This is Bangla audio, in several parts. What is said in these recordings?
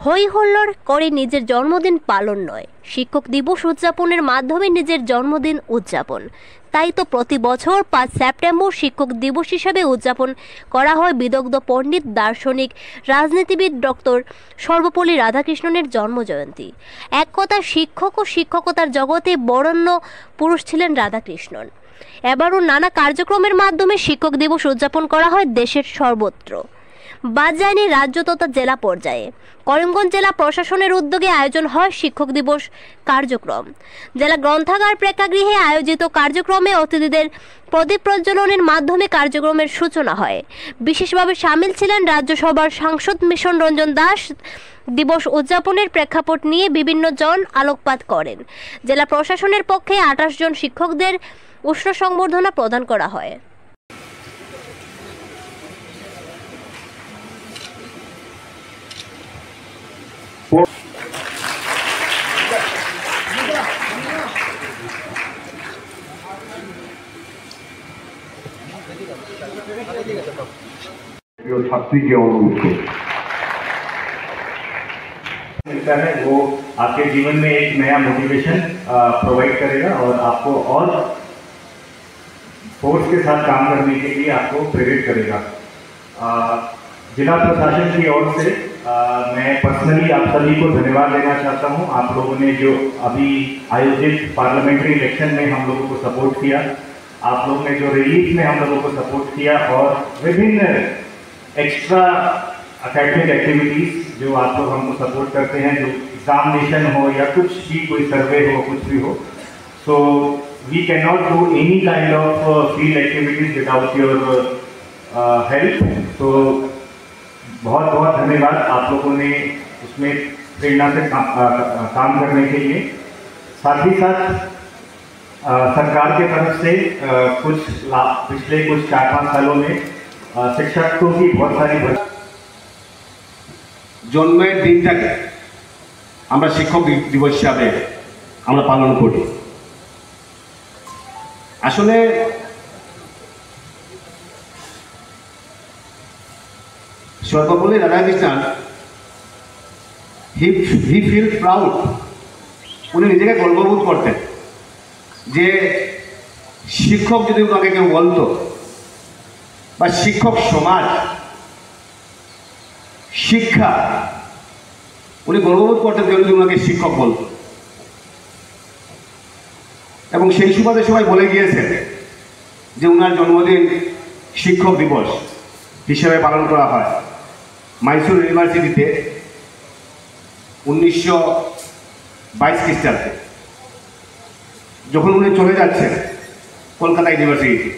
হই হল্লোড় করে নিজের জন্মদিন পালন নয়, শিক্ষক দিবস উদযাপনের মাধ্যমে নিজের জন্মদিন উদযাপন। তাই তো প্রতি বছর 5 সেপ্টেম্বর শিক্ষক দিবস হিসেবে উদযাপন করা হয় বিদগ্ধ পণ্ডিত, দার্শনিক, রাজনীতিবিদ ডক্টর সর্বপল্লী রাধাকৃষ্ণনের জন্মজয়ন্তী। এক কথায় শিক্ষক ও শিক্ষকতার জগতে বরেণ্য পুরুষ ছিলেন রাধাকৃষ্ণন। এবারও নানা কার্যক্রমের মাধ্যমে শিক্ষক দিবস উদযাপন করা হয় দেশের সর্বত্র। বাদ যায়নি রাজ্য তথা জেলা পর্যায়ে। করিমগঞ্জ জেলা প্রশাসনের উদ্যোগে আয়োজন হয় শিক্ষক দিবস কার্যক্রম। জেলা গ্রন্থাগার প্রেক্ষাগৃহে আয়োজিত কার্যক্রমে অতিথিদের প্রদীপ প্রজ্বলনের মাধ্যমে কার্যক্রমের সূচনা হয়। বিশেষভাবে সামিল ছিলেন রাজ্যসভার সাংসদ মিশন রঞ্জন দাস। দিবস উদযাপনের প্রেক্ষাপট নিয়ে বিভিন্ন জন আলোকপাত করেন। জেলা প্রশাসনের পক্ষে 28 জন শিক্ষকদের উষ্ণ সংবর্ধনা প্রদান করা হয়। जो छात्री के अनुरूप मिलता है वो आपके जीवन में एक नया मोटिवेशन प्रोवाइड करेगा और आपको और फोर्स के साथ काम करने के लिए आपको प्रेरित करेगा। जिला प्रशासन की ओर से मैं पर्सनली आप सभी को धन्यवाद देना चाहता हूं। आप लोगों ने जो अभी आयोजित पार्लियामेंट्री इलेक्शन में हम लोगों को सपोर्ट किया, आप लोगों ने जो रिलीफ में हम लोगों को सपोर्ट किया और विभिन्न एक्स्ट्रा एकेडमिक एक्टिविटीज जो आप लोग हमको सपोर्ट करते हैं, जो एग्जामिनेशन हो या कुछ भी, कोई सर्वे हो, कुछ भी हो, so we can not do any kind of field activities without your help. तो बहुत बहुत धन्यवाद आप लोगों ने उसमें प्रेरणा से काम करने के लिए। साथ ही साथ सरकार की तरफ से कुछ पिछले कुछ 4-5 सालों में शिक्षकों की बहुत सारी জন্মের দিনটাকে আমরা শিক্ষক দিবস হিসাবে আমরা পালন করি। আসলে সর্বপল্লী রাধাকৃষ্ণন হি ফিল প্রাউড, উনি নিজেকে গর্ববোধ করতেন যে শিক্ষক যদি ওনাকে কেউ বলতো বা শিক্ষক সমাজ, শিক্ষা, উনি গর্ববোধ করতেন কেউ যদি ওনাকে শিক্ষক বলত। এবং সেই সুবাদে সবাই বলে গিয়েছেন যে ওনার জন্মদিন শিক্ষক দিবস হিসেবে পালন করা হয়। মাইসুর ইউনিভার্সিটিতে 1922 খ্রিস্টাব্দে যখন উনি চলে যাচ্ছেন কলকাতা ইউনিভার্সিটি,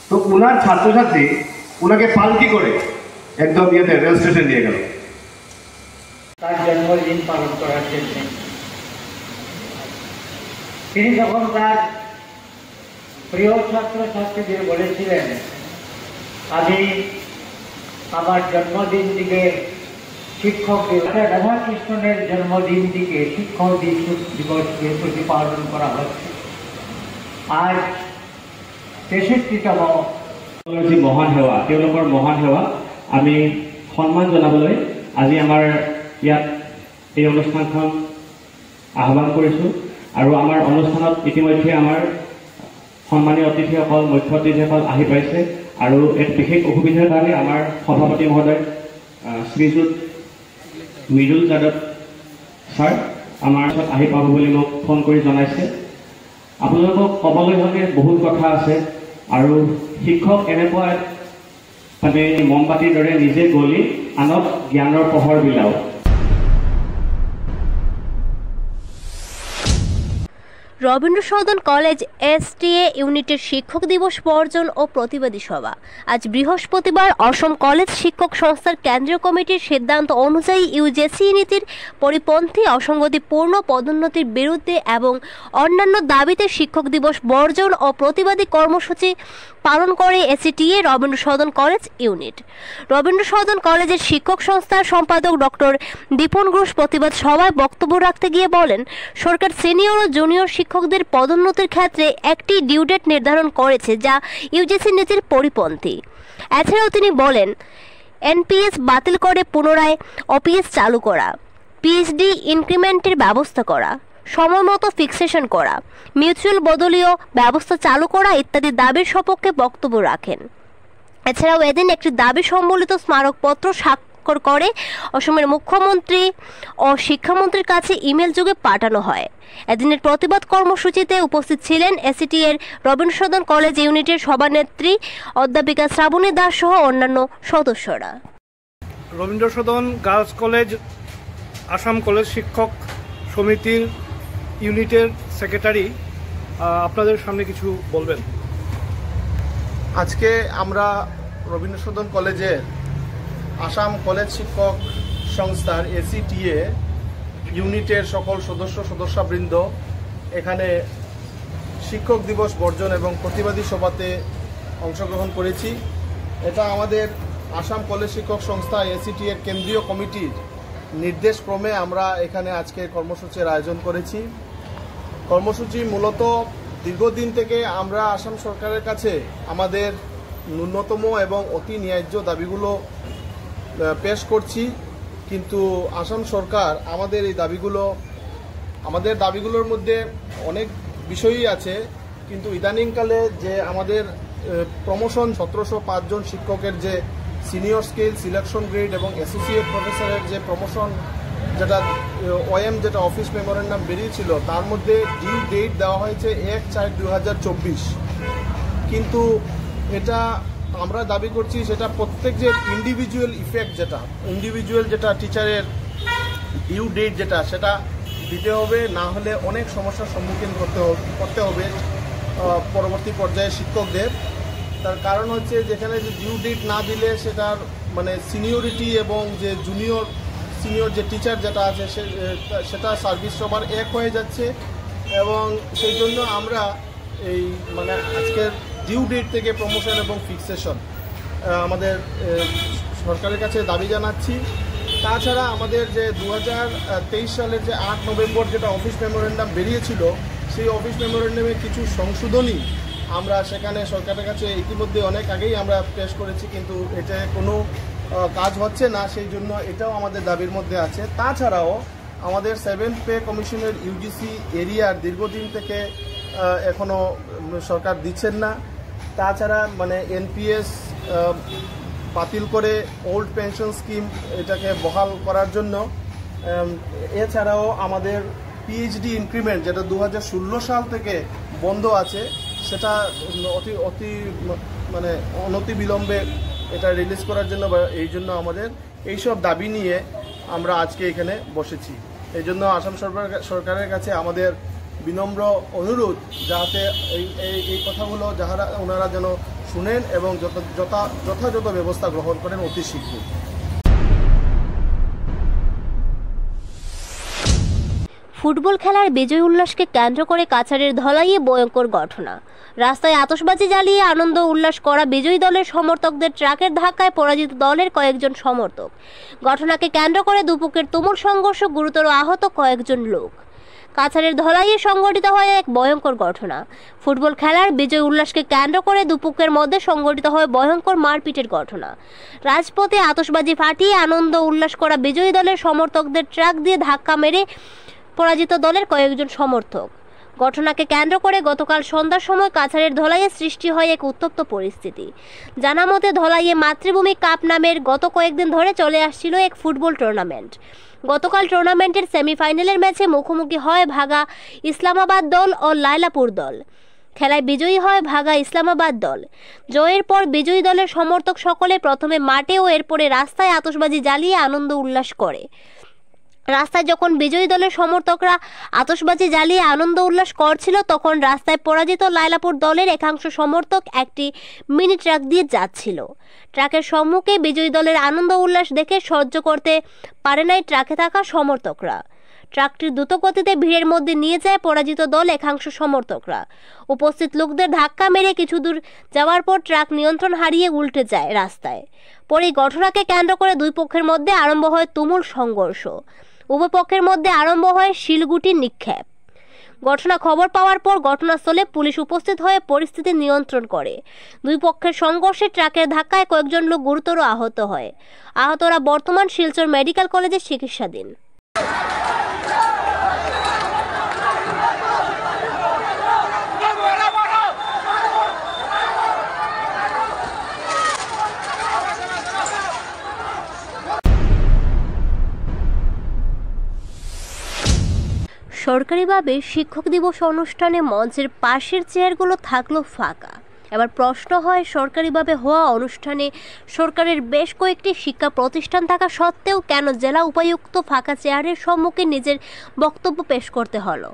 তো ওনার ছাত্রছাত্রী ওনাকে পালকি করে একদম ইয়েতে রেল স্টেশন নিয়ে গেল তার জন্মদিন পালন করার জন্য। তিনি যখন তার প্রিয় ছাত্রছাত্রীদের বলেছিলেন, আমি আমার জন্মদিনটিকে শিক্ষক রাধাকৃষ্ণনের জন্মদিনটিকে শিক্ষক দিবস প্রতিপালন করা হচ্ছে। আজ 63তম যি মহান সেৱা, তেওঁলোকৰ মহান সেৱা আমি সন্মান জনাবলৈ আজি আমাৰ ইয়াত এই অনুষ্ঠানখন আহ্বান কৰিছোঁ। আৰু আমাৰ অনুষ্ঠানত ইতিমধ্যে আমাৰ সন্মানীয় অতিথিসকল, মুখ্য অতিথিসকল আহি পাইছে। আৰু এক বিশেষ অসুবিধাৰ কাৰণে আমাৰ সভাপতি মহোদয় শ্ৰীযুত মৃদুল যাদৱ ছাৰ আমাৰ ওচৰত আহি পাব বুলি মোক ফোন কৰি জনাইছে। আপোনালোকক ক'বলৈ হ'লে বহুত কথা আছে। আৰু শিক্ষক এনেকুৱা মানে মমবাতিৰ দৰে নিজে গলি আনক জ্ঞানৰ পোহৰ বিলাও। রবীন্দ্র সদন কলেজ STA ইউনিটের শিক্ষক দিবস বর্জন ও প্রতিবাদী সভা। আজ বৃহস্পতিবার অসম কলেজ শিক্ষক সংস্থার কেন্দ্রীয় কমিটির সিদ্ধান্ত অনুযায়ী ইউজিসি নীতির পরিপন্থী অসঙ্গতিপূর্ণ পদোন্নতির বিরুদ্ধে এবং অন্যান্য দাবিতে শিক্ষক দিবস বর্জন ও প্রতিবাদী কর্মসূচি পালন করে STA Rabindra Sadan college unit. Rabindra Sadan কলেজের শিক্ষক সংস্থার সম্পাদক ডক্টর দীপন ঘোষ প্রতিবাদ সভায় বক্তব্য রাখতে গিয়ে বলেন, সরকার সিনিয়র ও জুনিয়র শিক্ষকদের পদোন্নতির ক্ষেত্রে একটি ডিউ ডেট নির্ধারণ করেছে যা ইউজিসি নীতির পরিপন্থী। এছাড়াও তিনি বলেন, এনপিএস বাতিল করে পুনরায় ওপিএস চালু করা, পিএইচডি ইনক্রিমেন্টের ব্যবস্থা করা, সময় মতো ফিক্সেশন করা, মিউচুয়াল বদলীয় ব্যবস্থা চালু করা ইত্যাদি দাবির সপক্ষে বক্তব্য রাখেন। এছাড়াও এদিন একটি দাবি সম্বলিত স্মারকপত্র স্বাক্ষর করে অসমের মুখ্যমন্ত্রী ও শিক্ষামন্ত্রীর কাছে ইমেল যোগে পাঠানো হয়। এদিনের প্রতিবাদ কর্মসূচিতে উপস্থিত ছিলেন এসিটি এর রবীন্দ্র সদন কলেজ ইউনিটের সভানেত্রী অধ্যাপিকা শ্রাবণী দাস সহ অন্যান্য সদস্যরা। Rabindra Sadan girls college Assam college শিক্ষক সমিতির ইউনিটের সেক্রেটারি আপনাদের সামনে কিছু বলবেন। আজকে আমরা রবীন্দ্র সদন কলেজের আসাম কলেজ শিক্ষক সংস্থার এসিটিএ ইউনিটের সকল সদস্যবৃন্দ এখানে শিক্ষক দিবস বর্জন এবং প্রতিবাদী সভাতে অংশগ্রহণ করেছি। এটা আমাদের আসাম কলেজ শিক্ষক সংস্থা এসিটিএর কেন্দ্রীয় কমিটির নির্দেশক্রমে আমরা এখানে আজকে কর্মসূচির আয়োজন করেছি। কর্মসূচি মূলত দীর্ঘদিন থেকে আমরা আসাম সরকারের কাছে আমাদের ন্যূনতম এবং অতি ন্যায্য দাবিগুলো পেশ করছি, কিন্তু আসাম সরকার আমাদের দাবিগুলোর মধ্যে অনেক বিষয়ই আছে, কিন্তু ইদানিংকালে যে আমাদের প্রমোশন 1705 জন শিক্ষকের যে সিনিয়র স্কেল সিলেকশন গ্রেড এবং অ্যাসোসিয়েট প্রফেসরের যে প্রমোশন যেটা ওএম যেটা অফিস মেমোরেন্ডাম বেরিয়েছিল তার মধ্যে ডিউ ডেট দেওয়া হয়েছে 1/4/2024, কিন্তু এটা আমরা দাবি করছি সেটা প্রত্যেক যে ইন্ডিভিজুয়াল ইফেক্ট যেটা টিচারের ডিউ ডেট সেটা দিতে হবে, না হলে অনেক সমস্যার সম্মুখীন করতে হবে পরবর্তী পর্যায়ে শিক্ষকদের। তার কারণ হচ্ছে যেখানে যে ডিউ ডেট না দিলে সেটার মানে সিনিয়রিটি এবং যে সিনিয়র যে টিচার যেটা আছে সেটা সার্ভিস সবার এক হয়ে যাচ্ছে, এবং সেই জন্য আমরা এই মানে আজকের ডিউ ডেট থেকে প্রমোশন এবং ফিক্সেশন আমাদের সরকারের কাছে দাবি জানাচ্ছি। তাছাড়া আমাদের যে 2023 সালের যে 8 নভেম্বর যেটা অফিস মেমোরেন্ডাম বেরিয়েছিল সেই অফিস মেমোরেন্ডামে কিছু সংশোধনী আমরা সেখানে সরকারের কাছে ইতিমধ্যে অনেক আগেই আমরা পেশ করেছি, কিন্তু এটা কোনো কাজ হচ্ছে না, সেই জন্য এটাও আমাদের দাবির মধ্যে আছে। তাছাড়াও আমাদের 7th পে কমিশনের ইউজিসি এরিয়ার দীর্ঘদিন থেকে এখনও সরকার দিচ্ছেন না। তাছাড়া মানে এনপিএস বাতিল করে ওল্ড পেনশন স্কিম এটাকে বহাল করার জন্য, এছাড়াও আমাদের পিএইচডি ইনক্রিমেন্ট যেটা 2016 সাল থেকে বন্ধ আছে সেটা অনতি বিলম্বে এটা রিলিজ করার জন্য, এই জন্য আমাদের এইসব দাবি নিয়ে আমরা আজকে এখানে বসেছি। এই জন্য আসাম সরকারের কাছে আমাদের বিনম্র অনুরোধ যাতে এই কথাগুলো ওনারা যেন শুনেন এবং যথাযথ ব্যবস্থা গ্রহণ করেন অতি শীঘ্র। ফুটবল খেলার বিজয় উল্লাসকে কেন্দ্র করে কাছাড়ের ধলাইয়ে ভয়ঙ্কর ঘটনা। রাস্তায় আতশবাজি জ্বালিয়ে আনন্দ উল্লাস করা বিজয়ী দলের সমর্থকদের ট্রাকের ধাক্কায় পরাজিত দলের কয়েকজন সমর্থক। ঘটনাকে কেন্দ্র করে দুপক্ষের তুমুল সংঘর্ষ, গুরুতর আহত কয়েকজন লোক। কাছাড়ের ধলাইয়ে সংঘটিত হয় এক ভয়ঙ্কর ঘটনা। ফুটবল খেলার বিজয় উল্লাসকে কেন্দ্র করে দুপক্ষের মধ্যে সংঘটিত হয় ভয়ঙ্কর মারপিটের ঘটনা। রাজপথে আতশবাজি ফাটিয়ে আনন্দ উল্লাস করা বিজয়ী দলের সমর্থকদের ট্রাক দিয়ে ধাক্কা মেরে পরাজিত দলের কয়েকজন সমর্থক। ঘটনাকে কেন্দ্র করে গতকাল সন্ধ্যার সময় কাছাড়ের ধলাইয়ে সৃষ্টি হয় এক উত্তপ্ত পরিস্থিতি। জানা মতে ধলাইয়ে মাতৃভূমি কাপ নামের গত কয়েকদিন ধরে চলে আসছিল এক ফুটবল টুর্নামেন্ট। গতকাল টুর্নামেন্টের সেমিফাইনালের ম্যাচে মুখোমুখি হয় ভাগা ইসলামাবাদ দল ও লাইলাপুর দল। খেলায় বিজয়ী হয় ভাগা ইসলামাবাদ দল। জয়ের পর বিজয়ী দলের সমর্থক সকলে প্রথমে মাঠে ও এরপরে রাস্তায় আতশবাজি জ্বালিয়ে আনন্দ উল্লাস করে। রাস্তায় যখন বিজয়ী দলের সমর্থকরা আতশবাজি জ্বালিয়ে আনন্দ উল্লাস করছিল, তখন রাস্তায় পরাজিত লাইলাপুর দলের একাংশ সমর্থক একটি মিনি ট্রাক দিয়ে যাচ্ছিল। ট্রাকের সম্মুখে বিজয়ী দলের আনন্দ উল্লাস দেখে সহ্য করতে পারে নাই ট্রাকে থাকা সমর্থকরা। ট্রাকটির দ্রুত গতিতে ভিড়ের মধ্যে নিয়ে যায় পরাজিত দল একাংশ সমর্থকরা। উপস্থিত লোকদের ধাক্কা মেরে কিছু দূর যাওয়ার পর ট্রাক নিয়ন্ত্রণ হারিয়ে উল্টে যায় রাস্তায়। পরে ঘটনাকে কেন্দ্র করে দুই পক্ষের মধ্যে আরম্ভ হয় তুমুল সংঘর্ষ। উভয় পক্ষের মধ্যে আরম্ভ হয় শিলগুটি নিক্ষেপ। ঘটনা খবর পাওয়ার পর ঘটনাস্থলে পুলিশ উপস্থিত হয়ে পরিস্থিতি নিয়ন্ত্রণ করে। দুই পক্ষের সংঘর্ষে ট্রাকের ধাক্কায় কয়েকজন লোক গুরুতর আহত হয়। আহতরা বর্তমান শিলচর মেডিকেল কলেজে চিকিৎসাধীন। সরকারিভাবে শিক্ষক দিবস অনুষ্ঠানে মঞ্চের পাশের চেয়ারগুলো থাকলো ফাঁকা। এবার প্রশ্ন হয়, সরকারিভাবে হওয়া অনুষ্ঠানে সরকারের বেশ কয়েকটি শিক্ষা প্রতিষ্ঠান থাকা সত্ত্বেও কেন জেলা উপায়ুক্ত ফাঁকা চেয়ারের সম্মুখে নিজের বক্তব্য পেশ করতে হলো?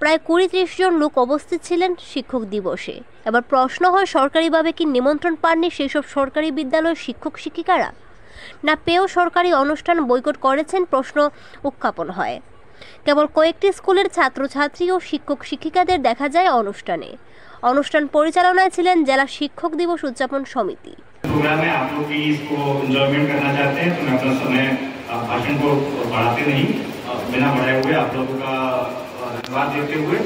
প্রায় 20-30 জন লোক উপস্থিত ছিলেন শিক্ষক দিবসে। এবার প্রশ্ন হয়, সরকারিভাবে কি নিমন্ত্রণ পাননি সেসব সরকারি বিদ্যালয়ের শিক্ষক শিক্ষিকারা? না পেয়েও সরকারি অনুষ্ঠান বয়কট করেছেন প্রশ্ন উত্থাপন হয়। কেবল কয়েকটি স্কুলের ছাত্রছাত্রী ও শিক্ষক শিক্ষিকাদের দেখা যায় অনুষ্ঠানে। অনুষ্ঠান পরিচালনায় ছিলেন জেলা শিক্ষক দিবস উদযাপন সমিতি। प्रोग्राम है, आप लोग भी इसको एंजॉयमेंट करना चाहते हैं तो मैं अपना समय भाषण को बढ़ाते नहीं, बिना बढ़ाए हुए आप लोगों का धन्यवाद देते हुए,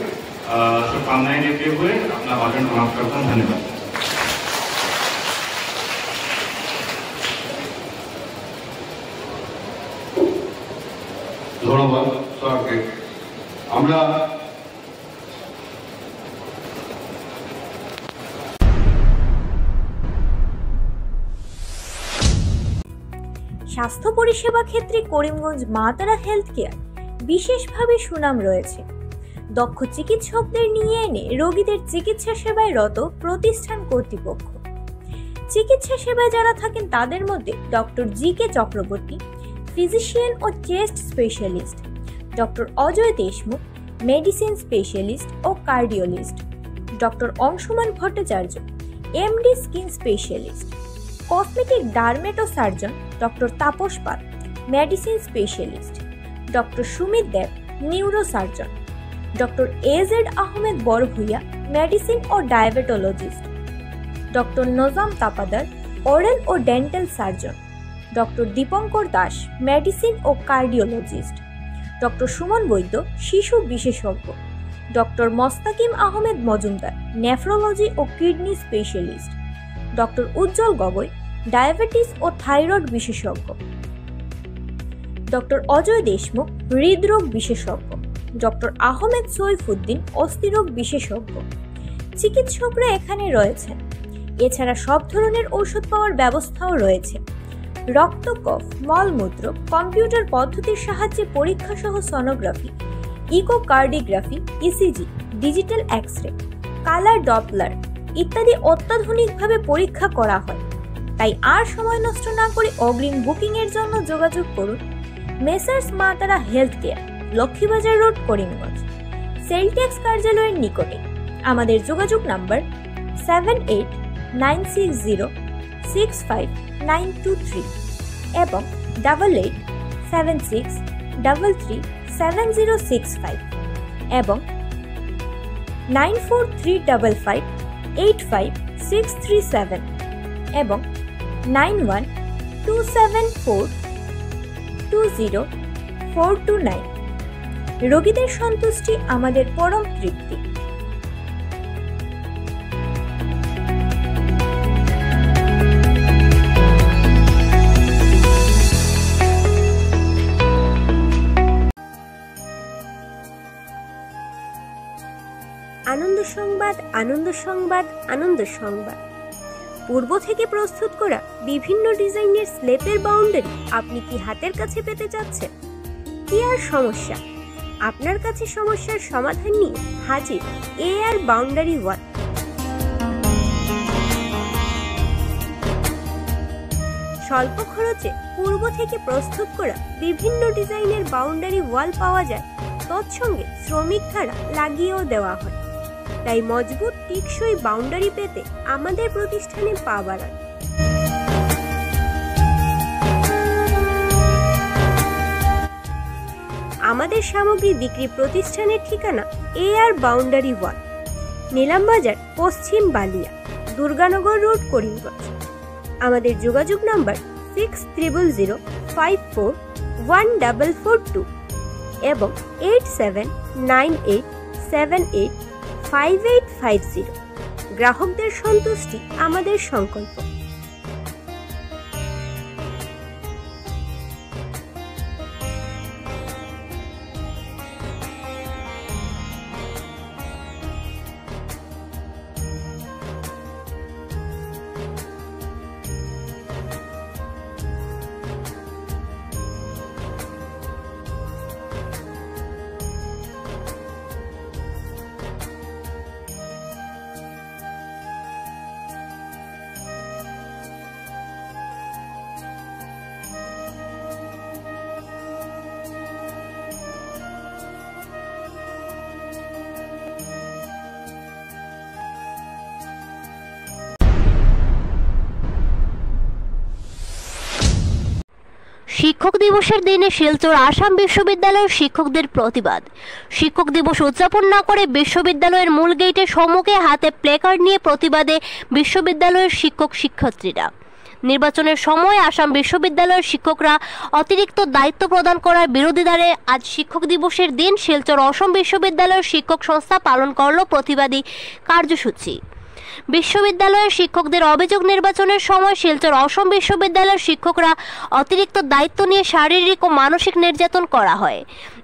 शुभकामनाएं देते हुए अपना भाषण समाप्त करता हूँ। धन्यवाद। ধন্যবাদ স্যারকে। আমরা স্বাস্থ্য পরিষেবা ক্ষেত্রে করিমগঞ্জ মা তারা হেলথ কেয়ার বিশেষভাবে সুনাম রয়েছে। দক্ষ চিকিৎসকদের নিয়ে এনে রোগীদের চিকিৎসা সেবায় রত প্রতিষ্ঠান কর্তৃপক্ষ। চিকিৎসা সেবায় যারা থাকেন তাদের মধ্যে ডক্টর জি.কে. চক্রবর্তী, ফিজিশিয়ান ও chest specialist, doctor Ajay Deshmukh, medicine specialist ও cardiologist, doctor Anshuman Bhattacharya, MD skin specialist, cosmetic dermato surgeon doctor Tapas Pal, medicine specialist, doctor Sumit Deb, neuro surgeon, doctor A Z Ahmed Barbhuiya, medicine ও diabetologist, doctor Nazam Tapadar, oral ও dental surgeon, doctor Dipankar Das, medicine ও কার্ডিওলজিস্ট, ডক্টর সুমন বৈদ্য, শিশু বিশেষজ্ঞ, ডক্টর মোস্তাকিম আহমেদ মজুমদার, নেফ্রোলজি ও কিডনি স্পেশালিস্ট, ডক্টর উজ্জ্বল গগৈ, ডায়াবেটিস ও থাইরয়েড বিশেষজ্ঞ, ডক্টর অজয় দেশমুখ, হৃদরোগ বিশেষজ্ঞ, ডক্টর আহমেদ সৈফুদ্দিন, অস্থিরোগ বিশেষজ্ঞ। চিকিৎসকরা এখানে রয়েছেন। এছাড়া সব ধরনের ঔষধ পাওয়ার ব্যবস্থাও রয়েছে। রক্ত, কফ, মলমূত্র কম্পিউটার পদ্ধতির সাহায্যে পরীক্ষা সহ sonography, echocardiography, ECG, digital X-ray, colour Doppler ইত্যাদি অত্যাধুনিকভাবে পরীক্ষা করা হয়। তাই আর সময় নষ্ট না করে অগ্রিম বুকিং এর জন্য যোগাযোগ করুন মেসার্স মা তারা health care, Laxmibazar road, Karimganj, sell tax কার্যালয়ের নিকটে। আমাদের যোগাযোগ নাম্বার 7896065923 এবং 8876337065 এবং 9435585637 এবং 9127420429। রোগীদের সন্তুষ্টি আমাদের পরম তৃপ্তি। আনন্দ সংবাদ, আনন্দ সংবাদ, আনন্দ সংবাদ। পূর্ব থেকে প্রস্তুত করা বিভিন্ন ডিজাইনের স্লেপের বাউন্ডারি আপনি কি হাতের কাছে পেতে চাচ্ছেন? কি আর সমস্যা, আপনার কাছে সমস্যার সমাধান নিয়ে হাজির এআর বাউন্ডারি ওয়াল। স্বল্প খরচে পূর্ব থেকে প্রস্তুত করা বিভিন্ন ডিজাইনের বাউন্ডারি ওয়াল পাওয়া যায়, তৎসঙ্গে শ্রমিক দ্বারা লাগিয়েও দেওয়া হয়। তাই মজবুত টিকসই বাউন্ডারি পেতে আমাদের প্রতিষ্ঠানে পা বাড়ান। আমাদের সামগ্রী বিক্রি প্রতিষ্ঠানের ঠিকানা এআর বাউন্ডারি ওয়াল, নিলামবাজার, পশ্চিম বালিয়া, দুর্গানগর রোড, করিমগঞ্জ। আমাদের যোগাযোগ নাম্বার 6000541442 এবং 8798 94785850। গ্রাহকদের সন্তুষ্টি আমাদের সংকল্প। শিক্ষক দিবসের দিনে শিলচর আসাম বিশ্ববিদ্যালয়ের শিক্ষকদের প্রতিবাদ। শিক্ষক দিবস উদযাপন না করে বিশ্ববিদ্যালয়ের মূল গেটের সম্মুখে হাতে প্লেকার্ড নিয়ে প্রতিবাদে বিশ্ববিদ্যালয়ের শিক্ষক শিক্ষার্থীরা। নির্বাচনের সময় আসাম বিশ্ববিদ্যালয়ের শিক্ষকরা অতিরিক্ত দায়িত্ব প্রদান করার বিরোধিতায় আজ শিক্ষক দিবসের দিন শিলচর অসম বিশ্ববিদ্যালয়ের শিক্ষক সংস্থা পালন করল প্রতিবাদী কার্যসূচি। বিশ্ববিদ্যালয়ের শিক্ষকদের অভিযোগ, নির্বাচনের সময় শিলচর অসম বিশ্ববিদ্যালয়ের শিক্ষকরা অতিরিক্ত দায়িত্ব নিয়ে শারীরিক ও মানসিক নির্যাতন করা হয়।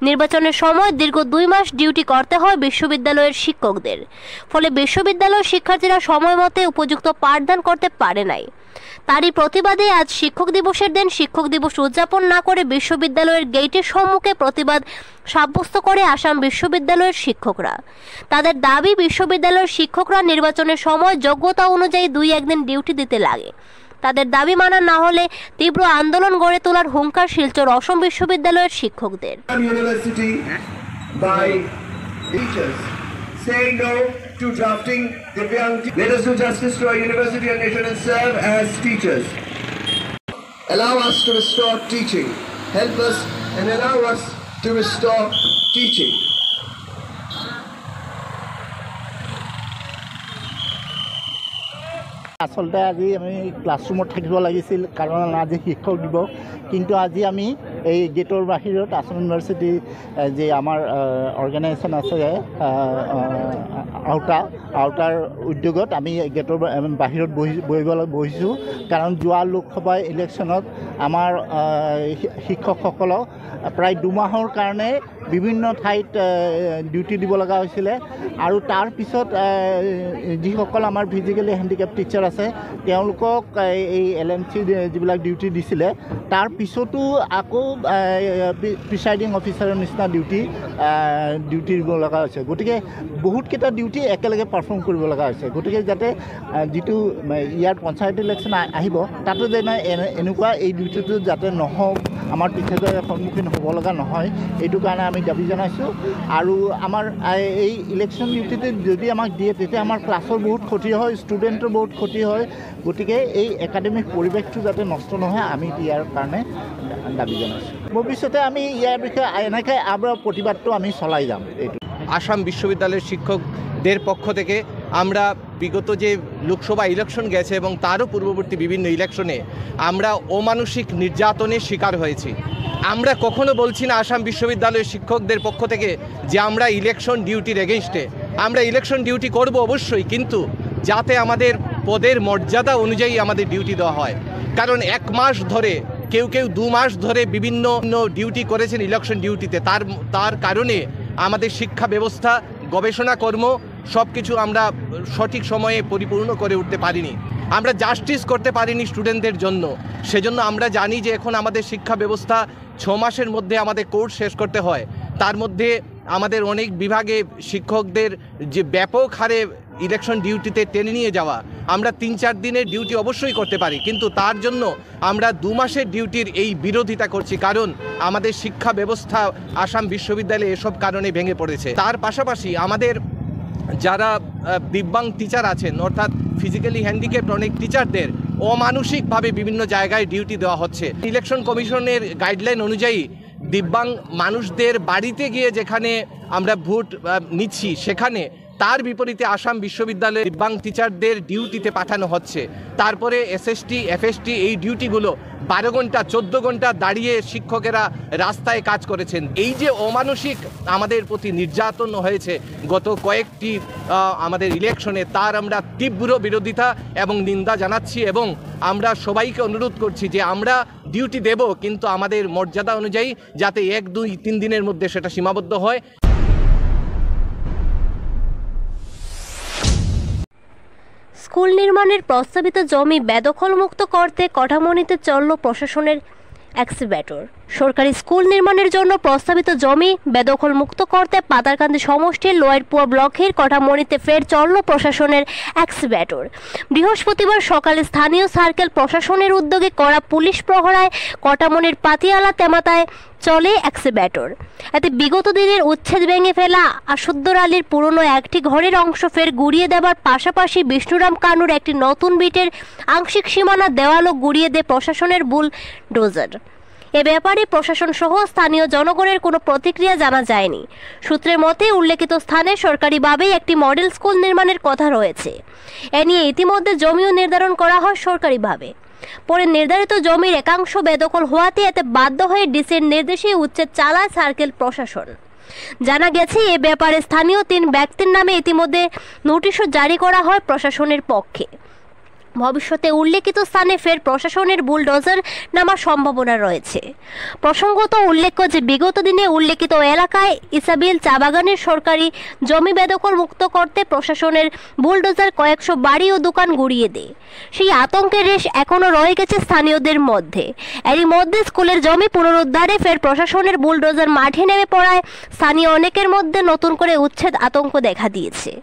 নির্বাচনের সময় দীর্ঘ 2 মাস ডিউটি করতে হয় বিশ্ববিদ্যালয়ের শিক্ষকদের, ফলে বিশ্ববিদ্যালয়ের শিক্ষার্থীরা সময় মতো উপযুক্ত পাঠদান করতে পারে নাই। তারই প্রতিবাদে আজ শিক্ষক দিবসের দিন শিক্ষক দিবস উদযাপন না করে বিশ্ববিদ্যালয়ের গেটের সম্মুখে প্রতিবাদ সাব্যস্ত করে আসাম বিশ্ববিদ্যালয়ের শিক্ষকরা। তাদের দাবি, বিশ্ববিদ্যালয়ের শিক্ষকরা নির্বাচনের সময় যোগ্যতা অনুযায়ী 2-1 দিন ডিউটি দিতে লাগে। তাদের দাবি মানা না হলে তীব্র আন্দোলন গড়ে তোলার হুঙ্কার শিলচর অসম বিশ্ববিদ্যালয়ের শিক্ষকদের। Saying no to drafting Divyang. Let us do justice to our university and nation and serve as teachers. Allow us to restore teaching. Help us and allow us to restore teaching. আচলতে আজি আমি ক্লাছৰুমত থাকিব লাগিছিল, কাৰণ আজি শিক্ষক দিৱস। কিন্তু আজি আমি এই গেটৰ বাহিৰত আসাম ইউনিভাৰ্চিটি যে আমাৰ অৰ্গেনাইজেশ্যন আছে আউটাৰ উদ্যোগত আমি গেটৰ বাহিৰত বহিছোঁ। কাৰণ যোৱা লোকসভা ইলেকশ্যনত আমাৰ শিক্ষকসকলক প্ৰায় 2 মাহৰ কাৰণে বিভিন্ন ঠাইত ডিউটি দিব লগা হৈছিলে। আৰু তাৰ পিছত যিসকল আমাৰ ফিজিকেলি হেণ্ডিকেপ টিচাৰ আছে তেওঁলোকক এই LMC যিবিলাক ডিউটি দিছিলে, তাৰ পিছতো আকৌ প্ৰিচাইডিং অফিচাৰৰ নিচিনা ডিউটি দিব লগা হৈছে। গতিকে বহুতকেইটা ডিউটি একেলগে পাৰফৰ্ম কৰিব লগা হৈছে। গতিকে যাতে যিটো ইয়াৰ পঞ্চায়ত ইলেকশ্যন আহিব তাতো যেনে এনেকুৱা এই ডিউটিটো যাতে নহওক, আমাৰ টিচাৰে সন্মুখীন হ'ব লগা নহয়, এইটো কাৰণে আমি দাবী জনাইছোঁ। আৰু আমাৰ এই ইলেকশ্যন ডিউটিটো যদি আমাক দিয়ে তেতিয়া আমাৰ ক্লাছৰ বহুত ক্ষতি হয়, ষ্টুডেণ্টৰ বহুত ক্ষতি হয়। গতিকে এই একাডেমিক পৰিৱেশটো যাতে নষ্ট নহয় আমি ইয়াৰ কাৰণে দাবী জনাইছোঁ। ভৱিষ্যতে আমি ইয়াৰ বিষয়ে এনেকৈ আমরা প্রতিবাদটো আমি চলাই যাম। এইটো আসাম বিশ্ববিদ্যালয়ের শিক্ষকদের পক্ষ থেকে আমরা বিগত যে লোকসভা ইলেকশন গেছে এবং তারও পূর্ববর্তী বিভিন্ন ইলেকশনে আমরা অমানসিক নির্যাতনের শিকার হয়েছি। আমরা কখনো বলছি না আসাম বিশ্ববিদ্যালয়ের শিক্ষকদের পক্ষ থেকে যে আমরা ইলেকশন ডিউটির এগেইনস্টে। আমরা ইলেকশন ডিউটি করব অবশ্যই, কিন্তু যাতে আমাদের পদের মর্যাদা অনুযায়ী আমাদের ডিউটি দেওয়া হয়। কারণ 1 মাস ধরে কেউ 2 মাস ধরে বিভিন্ন ডিউটি করেছেন ইলেকশন ডিউটিতে, তার কারণে আমাদের শিক্ষা ব্যবস্থা, গবেষণা কর্ম সব কিছু আমরা সঠিক সময়ে পরিপূর্ণ করে উঠতে পারিনি। আমরা জাস্টিস করতে পারিনি স্টুডেন্টদের জন্য। সেজন্য আমরা জানি যে এখন আমাদের শিক্ষা ব্যবস্থা 6 মাসের মধ্যে আমাদের কোর্স শেষ করতে হয়। তার মধ্যে আমাদের অনেক বিভাগে শিক্ষকদের যে ব্যাপক হারে ইলেকশন ডিউটিতে টেনে নিয়ে যাওয়া, আমরা 3-4 দিনের ডিউটি অবশ্যই করতে পারি, কিন্তু তার জন্য আমরা 2 মাসের ডিউটির এই বিরোধিতা করছি। কারণ আমাদের শিক্ষা ব্যবস্থা আসাম বিশ্ববিদ্যালয়ে এসব কারণে ভেঙে পড়েছে। তার পাশাপাশি আমাদের যারা দিব্যাঙ্গ টিচার আছেন, অর্থাৎ ফিজিক্যালি হ্যান্ডিক্যাপড অনেক টিচারদের অমানসিকভাবে বিভিন্ন জায়গায় ডিউটি দেওয়া হচ্ছে। ইলেকশন কমিশনের গাইডলাইন অনুযায়ী দিব্যাঙ্গ মানুষদের বাড়িতে গিয়ে যেখানে আমরা ভোট নিচ্ছি, সেখানে তার বিপরীতে আসাম বিশ্ববিদ্যালয়ে দিব্যাঙ্গ টিচারদের ডিউটিতে পাঠানো হচ্ছে। তারপরে SST, FST এই ডিউটিগুলো 12 ঘন্টা 14 ঘন্টা দাঁড়িয়ে শিক্ষকেরা রাস্তায় কাজ করেছেন। এই যে অমানসিক আমাদের প্রতি নির্যাতন হয়েছে গত কয়েকটি আমাদের ইলেকশনে, তার আমরা তীব্র বিরোধিতা এবং নিন্দা জানাচ্ছি এবং আমরা সবাইকে অনুরোধ করছি যে আমরা ডিউটি দেব, কিন্তু আমাদের মর্যাদা অনুযায়ী যাতে 1, 2, 3 দিনের মধ্যে সেটা সীমাবদ্ধ হয়। স্কুল নির্মাণের প্রস্তাবিত জমি বেদখলমুক্ত করতে কাঠামোনিতে চলল প্রশাসনের এক্সিভেটর। সরকারি স্কুল নির্মাণের জন্য প্রস্তাবিত জমি বেদখলমুক্ত করতে পাতারকান্দি সমষ্টির লোয়ারপুয়া ব্লকের কাঠামোনিতে ফের চলল প্রশাসনের এক্সিভেটর। বৃহস্পতিবার সকালে স্থানীয় সার্কেল প্রশাসনের উদ্যোগে করা পুলিশ প্রহরায় কাঠামোনির পাতিয়ালা তেমাতায় চলে এক্সিভেটর। এতে বিগত দিনের উচ্ছেদ ভেঙে ফেলা আশুদ্দর আলীর পুরনো একটি ঘরের অংশ ফের গুড়িয়ে দেওয়ার পাশাপাশি বিষ্ণুরাম কানুর একটি নতুন বিটের আংশিক সীমানা দেওয়ালও গুড়িয়ে দেয় প্রশাসনের বুলডোজার। এ ব্যাপারে প্রশাসন সহ স্থানীয় জনগণের কোনো প্রতিক্রিয়া জানা যায়নি। সূত্রের মতে উল্লেখিত স্থানে সরকারিভাবেই একটি মডেল স্কুল নির্মাণের কথা রয়েছে। এ নিয়ে ইতিমধ্যে জমিও নির্ধারণ করা হয় সরকারিভাবে। পরে নির্ধারিত জমির একাংশ বেদখল হওয়াতে এতে বাধ্য হয়ে ডিসির নির্দেশে উচ্ছেদ চালায় সার্কেল প্রশাসন। জানা গেছে এ ব্যাপারে স্থানীয় 3 ব্যক্তির নামে ইতিমধ্যে নোটিশও জারি করা হয় প্রশাসনের পক্ষে। ভবিষ্যতে উল্লেখিত স্থানে ফের প্রশাসনের বুলডোজার নামার সম্ভাবনা রয়েছে। প্রসঙ্গত উল্লেখ্য যে বিগত দিনে উল্লেখিত এলাকায় ইসাবিল চা বাগানের সরকারি জমি বেদখল মুক্ত করতে প্রশাসনের বুলডোজার কয়েকশো বাড়ি ও দোকান গুড়িয়ে দেয়। সেই আতঙ্কের রেশ এখনও রয়ে গেছে স্থানীয়দের মধ্যে। এরই মধ্যে স্কুলের জমি পুনরুদ্ধারে ফের প্রশাসনের বুলডোজার মাঠে নেমে পড়ায় স্থানীয় অনেকের মধ্যে নতুন করে উচ্ছেদ আতঙ্ক দেখা দিয়েছে।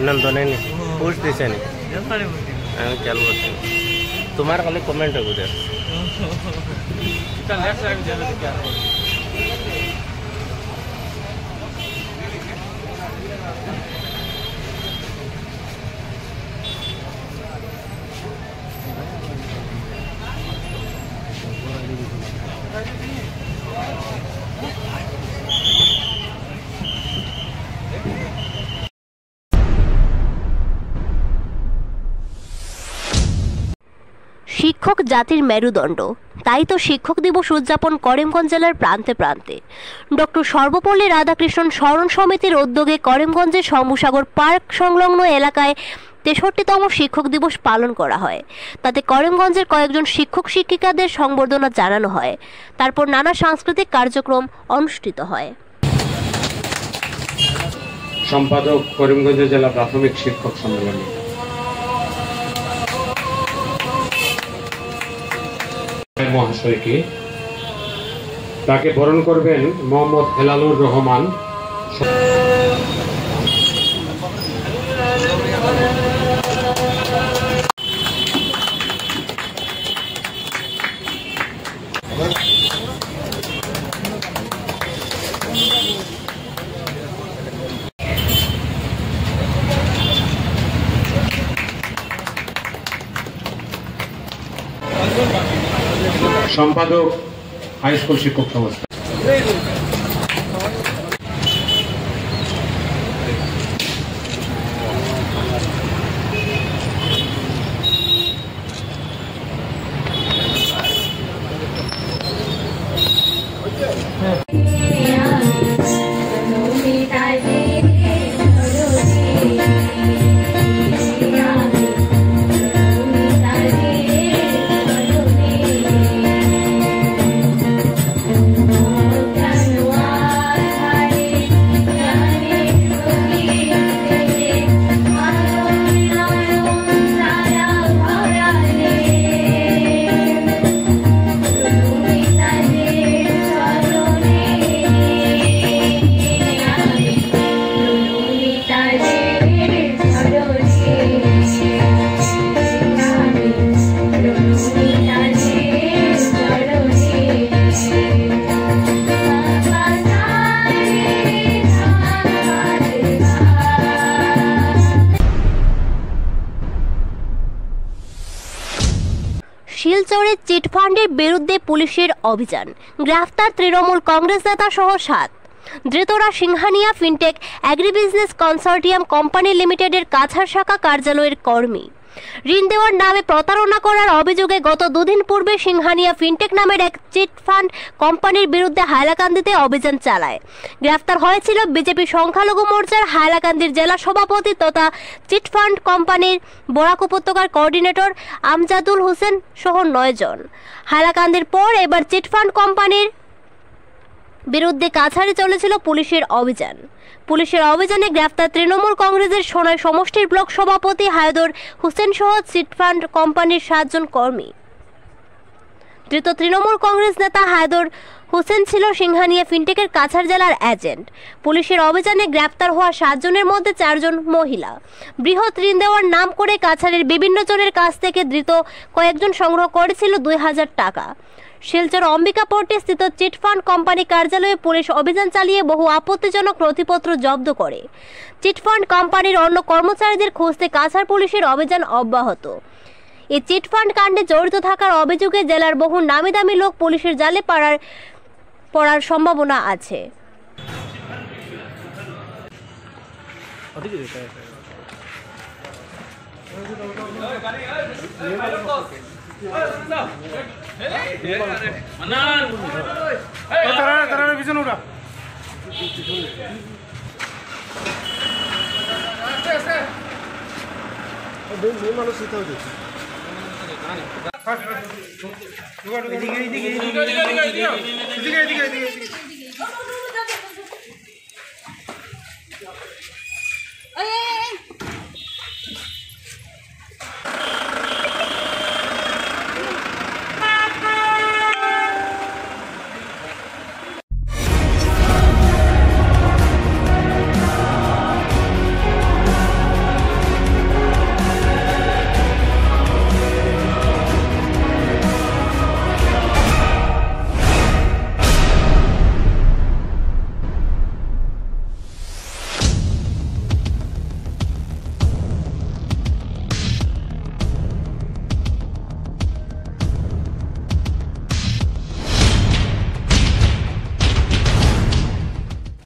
नंदन पोस्ट दिशा नहीं चालू करते तुम्हारा खाली कमेंट है उधर শিক্ষক জাতির মেরুদণ্ড, তাই তো শিক্ষক দিবস উদযাপন করিমগঞ্জ জেলার প্রান্তে প্রান্তে। ডক্টর সর্বপল্লী রাধাকৃষ্ণন স্মরণ সমিতির উদ্যোগে করিমগঞ্জের শম্ভুসাগর পার্ক সংলগ্ন এলাকায় 63তম শিক্ষক দিবস পালন করা হয়। তাতে করিমগঞ্জের কয়েকজন শিক্ষক শিক্ষিকাদের সংবর্ধনা জানানো হয়। তারপর নানা সাংস্কৃতিক কার্যক্রম অনুষ্ঠিত হয়। সম্পাদক করিমগঞ্জ জেলা প্রাথমিক শিক্ষক সম্মেলন মহাশয়কে, তাকে বরণ করবেন মোহাম্মদ হেলালুর রহমান। সম্পাদক হাই স্কুল শিক্ষক সংস্থা। শিলচরে চিটফান্ডের বিরুদ্ধে পুলিশের অভিযান, গ্রেফতার তৃণমূল কংগ্রেস নেতা সহ 7। ধৃতরা সিংহানিয়া ফিনটেক অ্যাগ্রিবিজনেস কনসর্টিয়াম কোম্পানি লিমিটেডের কাছাড় শাখা কার্যালয়ের কর্মী। ঋণ দেওয়ার নামে প্রতারণা করার অভিযোগে গত দুদিন পূর্বে সিংহানিয়া ফিনটেক নামের এক চিটফান্ড কোম্পানির বিরুদ্ধে হাইলাকান্দিতে অভিযান চালায়। গ্রেফতার হয়েছিল বিজেপি সংখ্যালঘু মোর্চার হাইলাকান্দির জেলা সভাপতি তথা চিটফান্ড কোম্পানির বরাক উপত্যকার কোঅর্ডিনেটর আমজাদুল হোসেন সহ 9 জন। হাইলাকান্দির পর এবার চিটফান্ড কোম্পানির বিরুদ্ধে কাছাড়ে চলেছিল পুলিশের অভিযান। পুলিশের অভিযানে গ্রেফতার তৃণমূল কংগ্রেসের সোনাই সমষ্টির ব্লক সভাপতি হায়দর হোসেন সহ চিটফান্ড কোম্পানির 7 জন কর্মী। ধৃত তৃণমূল কংগ্রেস নেতা হায়দর হোসেন ছিল সিংহানিয়া ফিনটেকের কাছাড় জেলার এজেন্ট। পুলিশের অভিযানে গ্রেফতার হওয়া 7 জনের মধ্যে 4 জন মহিলা। বৃহৎ ঋণ দেওয়ার নাম করে কাছাড়ের বিভিন্ন জনের কাছ থেকে ধৃত কয়েকজন সংগ্রহ করেছিল 2000 টাকা। শিলচর অম্বিকাপট্টি স্থিত চিটফান্ড কোম্পানি কার্যালয়ে পুলিশ অভিযান চালিয়ে বহু আপত্তিজনক নথিপত্র জব্দ করে। চিটফান্ড কোম্পানির অন্য কর্মচারীদের খুঁজতে কাছাড় পুলিশের অভিযান অব্যাহত। এই চিটফান্ড কাণ্ডে জড়িত থাকার অভিযোগে জেলার বহু নামি দামি লোক পুলিশের জালে পড়ার সম্ভাবনা আছে। এদিকে